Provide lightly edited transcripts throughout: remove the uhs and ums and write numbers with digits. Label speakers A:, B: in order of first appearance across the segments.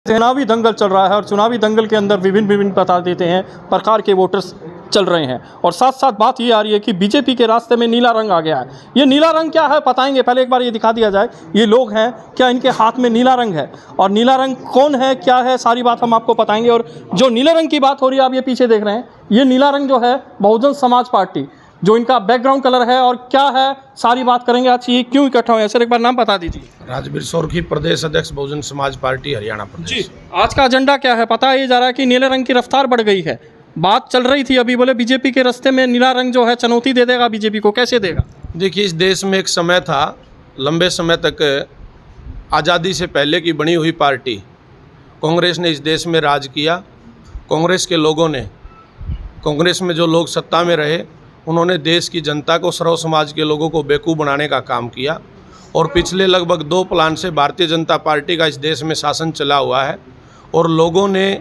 A: चुनावी दंगल चल रहा है और चुनावी दंगल के अंदर विभिन्न बता देते हैं प्रकार के वोटर्स चल रहे हैं। और साथ साथ बात ये आ रही है कि बीजेपी के रास्ते में नीला रंग आ गया है। ये नीला रंग क्या है बताएंगे, पहले एक बार ये दिखा दिया जाए। ये लोग हैं, क्या इनके हाथ में नीला रंग है और नीला रंग कौन है, क्या है, सारी बात हम आपको बताएंगे। और जो नीले रंग की बात हो रही है, आप ये पीछे देख रहे हैं, ये नीला रंग जो है बहुजन समाज पार्टी, जो इनका बैकग्राउंड कलर है और क्या है, सारी बात करेंगे। आज ये क्यों इकट्ठा हुए, सर एक बार नाम बता दीजिए।
B: राजवीर सोरखी, प्रदेश अध्यक्ष बहुजन समाज पार्टी हरियाणा प्रदेश।
A: जी, आज का एजेंडा क्या है? पता ये जा रहा है कि नीले रंग की रफ्तार बढ़ गई है। बात चल रही थी अभी, बोले बीजेपी के रास्ते में नीला रंग जो है चुनौती दे देगा बीजेपी को, कैसे देगा?
B: देखिए, इस देश में एक समय था, लंबे समय तक आज़ादी से पहले की बनी हुई पार्टी कांग्रेस ने इस देश में राज किया। कांग्रेस के लोगों ने, कांग्रेस में जो लोग सत्ता में रहे, उन्होंने देश की जनता को, सर्व समाज के लोगों को बेवकूफ़ बनाने का काम किया। और पिछले लगभग 2 प्लान से भारतीय जनता पार्टी का इस देश में शासन चला हुआ है। और लोगों ने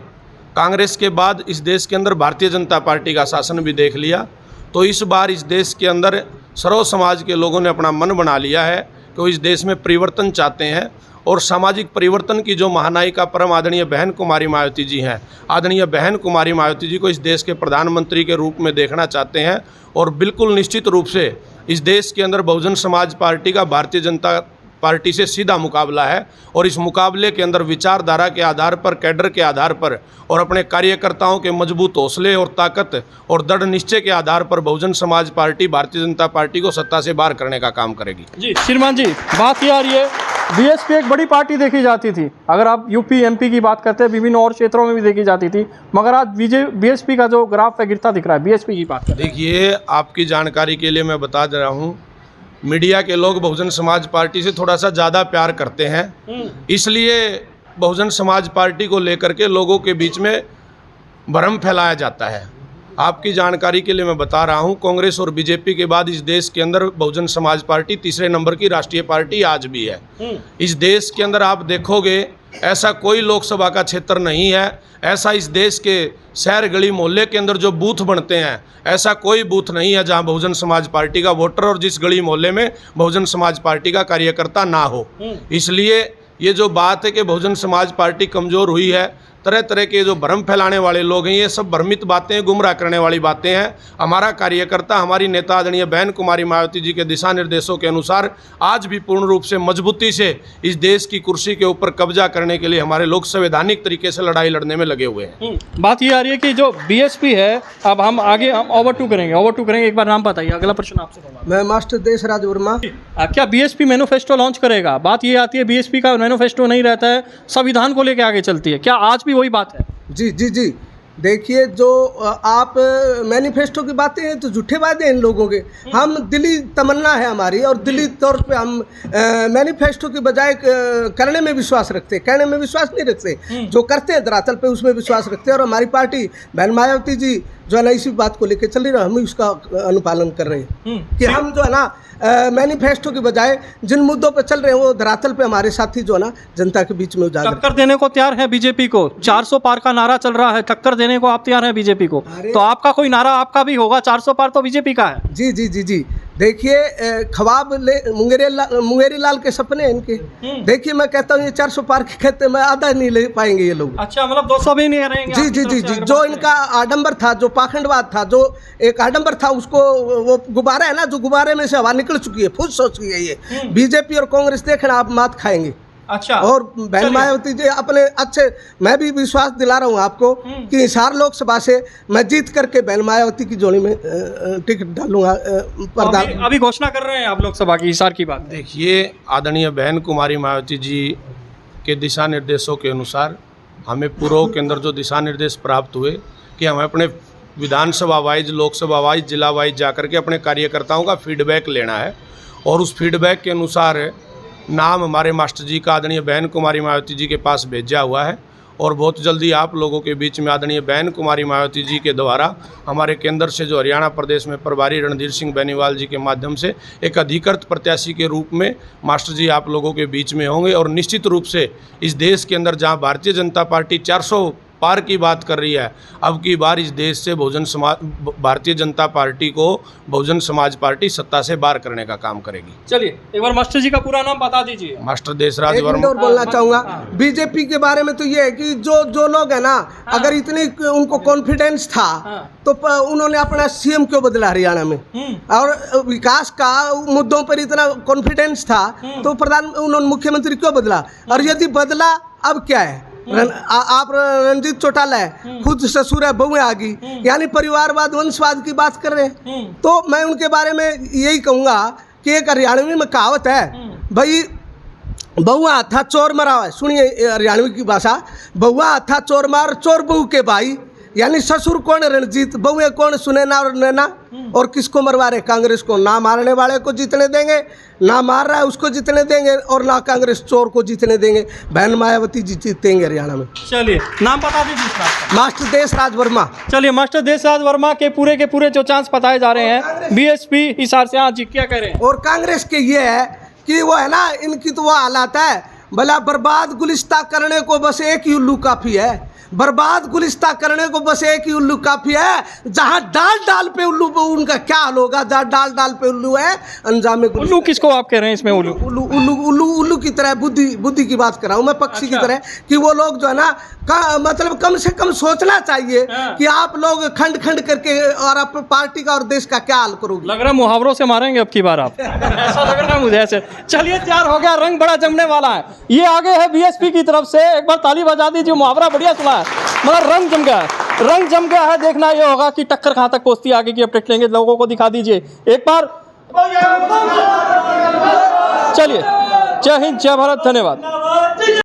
B: कांग्रेस के बाद इस देश के अंदर भारतीय जनता पार्टी का शासन भी देख लिया। तो इस बार इस देश के अंदर सर्व समाज के लोगों ने अपना मन बना लिया है कि वो इस देश में परिवर्तन चाहते हैं। और सामाजिक परिवर्तन की जो महानायिका परम आदरणीय बहन कुमारी मायावती जी हैं, आदरणीय बहन कुमारी मायावती जी को इस देश के प्रधानमंत्री के रूप में देखना चाहते हैं। और बिल्कुल निश्चित रूप से इस देश के अंदर बहुजन समाज पार्टी का भारतीय जनता पार्टी से सीधा मुकाबला है। और इस मुकाबले के अंदर विचारधारा के आधार पर, कैडर के आधार पर और अपने कार्यकर्ताओं के मजबूत हौसले और ताकत और दृढ़ निश्चय के आधार पर बहुजन समाज पार्टी भारतीय जनता पार्टी को सत्ता से बाहर करने का काम करेगी।
A: जी श्रीमान जी, बात ये आ रही है, बीएसपी एक बड़ी पार्टी देखी जाती थी। अगर आप यूपी एमपी की बात करते हैं, विभिन्न और क्षेत्रों में भी देखी जाती थी, मगर आज बीएसपी का जो ग्राफ है गिरता दिख रहा है। बीएसपी की बात
B: देखिए, आपकी जानकारी के लिए मैं बता दे रहा हूँ, मीडिया के लोग बहुजन समाज पार्टी से थोड़ा सा ज़्यादा प्यार करते हैं, इसलिए बहुजन समाज पार्टी को लेकर के लोगों के बीच में भ्रम फैलाया जाता है। आपकी जानकारी के लिए मैं बता रहा हूं, कांग्रेस और बीजेपी के बाद इस देश के अंदर बहुजन समाज पार्टी तीसरे नंबर की राष्ट्रीय पार्टी आज भी है। इस देश के अंदर आप देखोगे, ऐसा कोई लोकसभा का क्षेत्र नहीं है, ऐसा इस देश के शहर गली मोहल्ले के अंदर जो बूथ बनते हैं, ऐसा कोई बूथ नहीं है जहां बहुजन समाज पार्टी का वोटर और जिस गली मोहल्ले में बहुजन समाज पार्टी का कार्यकर्ता ना हो। इसलिए ये जो बात है कि बहुजन समाज पार्टी कमज़ोर हुई है, तरह तरह के जो भ्रम फैलाने वाले लोग हैं, ये सब भ्रमित बातें, गुमराह करने वाली बातें हैं। हमारा कार्यकर्ता, हमारी नेता आदरणीय बहन कुमारी मायावती जी के दिशा निर्देशों के अनुसार आज भी पूर्ण रूप से मजबूती से इस देश की कुर्सी के ऊपर कब्जा करने के लिए हमारे लोग संवैधानिक तरीके से लड़ाई लड़ने में लगे हुए हैं।
A: बात ये आ रही है कि जो बीएसपी है, अब हम आगे हम ओवर 2 करेंगे। एक बार नाम बताइए। अगला प्रश्न आपसे होगा।
C: मैं मास्टर देशराज वर्मा।
A: क्या बीएसपी मैनिफेस्टो लॉन्च करेगा? बात ये आती है, बीएसपी का मैनिफेस्टो नहीं रहता है, संविधान को लेकर आगे चलती है, क्या आज भी वही बात है?
C: जी जी जी, देखिए, जो आप मैनिफेस्टो की बातें हैं तो झूठे वादे हैं इन लोगों के। हम दिली तमन्ना है हमारी, और दिली तौर पे हम मैनिफेस्टो की बजाय करने में विश्वास रखते हैं, कहने में विश्वास नहीं रखते। जो करते हैं धरातल पे उसमें विश्वास रखते हैं। और हमारी पार्टी बहन मायावती जी जो है ना इसी बात को लेकर चल रही है, हम उसका अनुपालन कर रहे हैं कि हम जो है ना मैनिफेस्टो की बजाय जिन मुद्दों पे चल रहे हैं वो धरातल पे हमारे साथी जो है ना जनता के बीच में उजागर
A: टक्कर देने को तैयार है बीजेपी को। 400 पार का नारा चल रहा है, टक्कर देने को आप तैयार हैं बीजेपी को? तो आपका कोई नारा आपका भी होगा, 400 पार तो बीजेपी का है।
C: जी जी जी जी, देखिए, ख्वाब मुंगेरी लाल के सपने हैं इनके। देखिए, मैं कहता हूँ ये 400 पार के कहते में आधा नहीं ले पाएंगे ये लोग।
A: अच्छा, मतलब 200 भी नहीं रहेंगे?
C: जी जी जी जी, जो इनका आडंबर था, जो पाखंडवाद था, जो एक आडंबर था, उसको वो गुब्बारा है ना, जो गुब्बारे में से हवा निकल चुकी है, फूस हो चुकी है। ये बीजेपी और कांग्रेस देखना आप मात खाएंगे।
A: अच्छा, और
C: बहन मायावती जी अपने अच्छे, मैं भी विश्वास दिला रहा हूँ आपको कि हिसार लोकसभा से मैं जीत करके बहन मायावती की जोड़ी में टिकट डालूंगा।
A: अभी घोषणा कर रहे हैं आप लोकसभा की हिसार की बात?
B: देखिए, आदरणीय बहन कुमारी मायावती जी के दिशा निर्देशों के अनुसार हमें पूर्व के अंदर जो दिशा निर्देश प्राप्त हुए कि हमें अपने विधानसभा वाइज, लोकसभा वाइज, जिला वाइज जाकर के अपने कार्यकर्ताओं का फीडबैक लेना है। और उस फीडबैक के अनुसार नाम हमारे मास्टर जी का आदरणीय बहन कुमारी मायावती जी के पास भेजा हुआ है। और बहुत जल्दी आप लोगों के बीच में आदरणीय बहन कुमारी मायावती जी के द्वारा हमारे केंद्र से जो हरियाणा प्रदेश में प्रभारी रणधीर सिंह बेनीवाल जी के माध्यम से एक अधिकृत प्रत्याशी के रूप में मास्टर जी आप लोगों के बीच में होंगे। और निश्चित रूप से इस देश के अंदर जहां भारतीय जनता पार्टी 400 पार की बात कर रही है। अब की बार इस देश से भारतीय जनता पार्टी को बहुजन समाज पार्टी सत्ता से बाहर करने का काम करेगी।
A: चलिए एक बार मास्टर जी का पूरा नाम बता दीजिए।
B: मास्टर देशराज
C: एक मिनट
B: वर्मा।
C: और बोलना चाहूँगा बीजेपी के बारे में। तो ये है कि जो लोग है ना, अगर इतनी उनको कॉन्फिडेंस था तो उन्होंने अपना सीएम क्यों बदला हरियाणा में, और विकास का मुद्दों पर इतना कॉन्फिडेंस था तो उन्होंने मुख्यमंत्री क्यों बदला? और यदि बदला अब क्या है? आप रंजीत चौटाला है, खुद ससुर है, बहुएं आ गई, यानी परिवारवाद वंशवाद की बात कर रहे हैं। तो मैं उनके बारे में यही कहूँगा कि एक हरियाणवी में कहावत है भाई, बहुआ था चोर मरा हुआ है। सुनिए हरियाणवी की भाषा, बहुआ था चोर मार चोर बहू के भाई, यानी ससुर कौन रणजीत, बहुए कौन सुनैना और नैना, और किसको मरवा रहे? कांग्रेस को। ना मारने वाले को जीतने देंगे, ना मार रहा है उसको जीतने देंगे, और ना कांग्रेस चोर को जीतने देंगे। बहन मायावती जीतेंगे हरियाणा में।
A: चलिए नाम बता दीजिए।
C: मास्टर देशराज वर्मा।
A: चलिए मास्टर देशराज वर्मा के पूरे जो चांस बताए जा रहे हैं बीएसपी हिसाब से, हाँ जी क्या कह रहे हैं?
C: और कांग्रेस के ये है कि वो है ना, इनकी तो वो हालात है, भला बर्बाद गुलिस्ता करने को बस एक ही उल्लू काफ़ी है। बर्बाद गुलिस्ता करने को बस एक ही उल्लू काफ़ी है। जहाँ डाल डाल पे उल्लू, उनका क्या हाल होगा? जहाँ डाल डाल पे उल्लू है, अंजाम
A: उल्लू किसको आप कह रहे हैं इसमें? उल्लू
C: उल्लू उल्लू उल्लू उल्लू की तरह, बुद्धि की बात कर रहा हूँ मैं, पक्षी की तरह, कि वो लोग जो है ना मतलब कम से कम सोचना चाहिए कि आप लोग खंड खंड करके और आप पार्टी का और देश का क्या हाल करोगे।
A: लग रहा है मुहावरों से मारेंगे अब की बार आप। ऐसा लग रहा है मुझे ऐसे। चलिए तैयार हो गया, रंग बड़ा जमने वाला है। ये आगे है बीएसपी की तरफ से, एक बार ताली बजा दीजिए, मुहावरा बढ़िया सुना है, मगर रंग जम गया है। रंग जम गया है, देखना ये होगा कि टक्कर कहाँ तक पहुंचती है। आगे की अपडेट लेंगे, लोगों को दिखा दीजिए एक बार। चलिए जय हिंद, जय भारत, धन्यवाद।